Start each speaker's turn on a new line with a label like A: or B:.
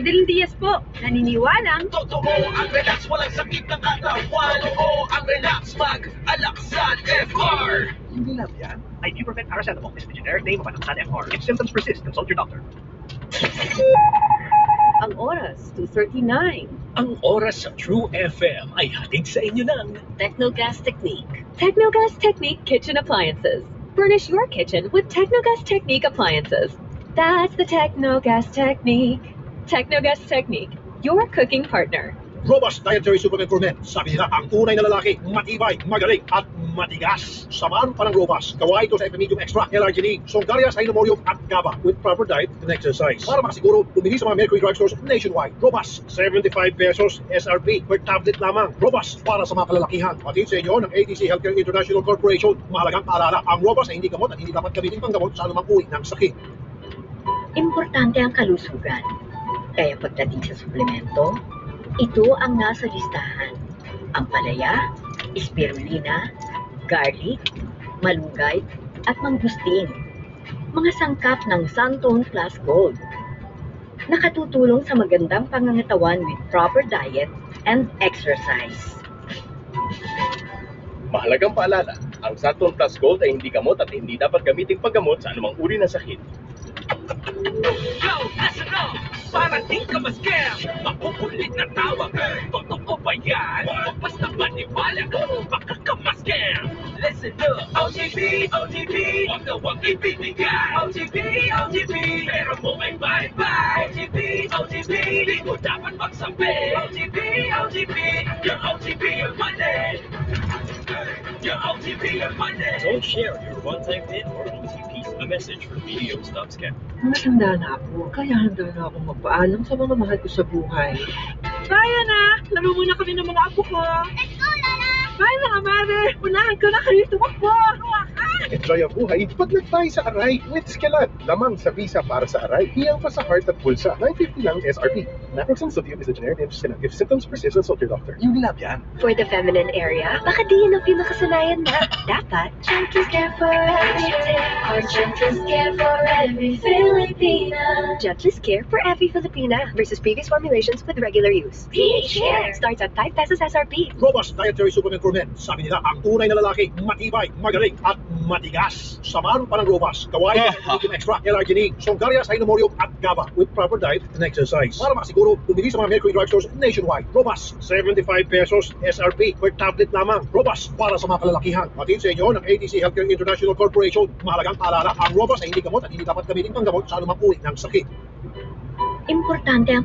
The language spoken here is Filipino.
A: Madeline Diaz po, naniniwalang
B: Totoo ang relax, walang sakit ng katawan. Oo, ang relax mag-Alaxan FR.
C: Hindi lang yan. Ibuprofen paracetamol is the generic name of Alaxan FR. If symptoms persist, consult your doctor.
A: ang oras, 2:39.
D: Ang oras sa True FM ay hatid sa inyo ng
A: Technogas Technique. Technogas Technique Kitchen Appliances. Furnish your kitchen with Technogas Technique appliances. That's the Technogas Technique. Technogas Technique, your cooking partner.
E: Robust Dietary Supplement for Men. Sabi nila, ang tunay na lalaki, matibay, magaling, at matigas. Samahan pa ng Robust. Gawa ito sa Medium Extra, L-Arginine, Songaria, Sinomorium, at GABA with proper diet and exercise. Para makasiguro, bumili sa mga Mercury Drugstores nationwide. Robust, 75 pesos SRP per tablet lamang. Robust para sa mga kalalakihan. Patid sa inyo ng ADC Healthcare International Corporation. Mahalagang paalala, ang Robust ay hindi gamot at hindi dapat gamitin panggamot sa anumang uri ng sakit.
F: Importante ang kalusugan. Kaya pagdating sa suplemento, ito ang nasa listahan. Ang palaya, spirulina, garlic, malunggay, at mangustin. Mga sangkap ng Santone Plus Gold. Nakatutulong sa magandang pangangatawan with proper diet and exercise.
G: Mahalagang paalala, ang Santone Plus Gold ay hindi gamot at hindi dapat gamitin paggamot sa anumang uri ng sakit.
B: Yo, listen up! Para di ka ma-scam, makukulit na tawag. Totoo ba yan? Huwag basta maniwala, baka ka ma-scam. Listen up! OTP, OTP, huwag na huwag ibibigay. OTP, OTP, pero mo ay bye-bye. OTP, OTP, di mo dapat magsabi. OTP, OTP, your OTP, your money. Your OTP, your money.
D: Don't share your one-time PIN or OTP. A message from BDO Stop Scam.
H: Matanda na ako, kaya handa na akong magpaalam sa mga mahal ko sa buhay.
A: Kaya na! Laro muna kami ng mga apo ko. Let's go, Lala! Bye mga mother! Unahan ko na kayo tumakbo!
I: Enjoy ang buhay, paglag tayo sa Aray with Skelan. Lamang sa visa para sa Aray, hiyang pa sa heart at pulsa. 950 lang SRP. Naproxen sodium is the generic name of Skelan. If symptoms persist, consult your doctor.
C: Yung lab yan.
A: For the feminine area, baka di yun ang pinakasanayan na. Dapat, Gentlest Care for every day. Or Gentlest Care for every Filipina. Gentlest Care for every Filipina versus previous formulations with regular use. PH Care starts at 5 pesos SRP.
E: Robust Dietary Supplement for Men. Sabi nila, ang tunay na lalaki, matibay, magaling, at matigas. Samahan pa ng Robust. Gawa ito sa Medium Extra, L-Arginine, Songaria, Sinomorium, at GABA with proper diet and exercise. Para makasiguro, bumili sa mga Mercury Drugstores nationwide. Robust, 75 pesos SRP per tablet lamang. Robust para sa mga kalalakihan. Patid sa inyo ng ADC Healthcare International Corporation. Mahalagang paalala, ang Robust ay hindi gamot at hindi dapat gamitin panggamot sa anumang uri ng sakit.
F: Importante ang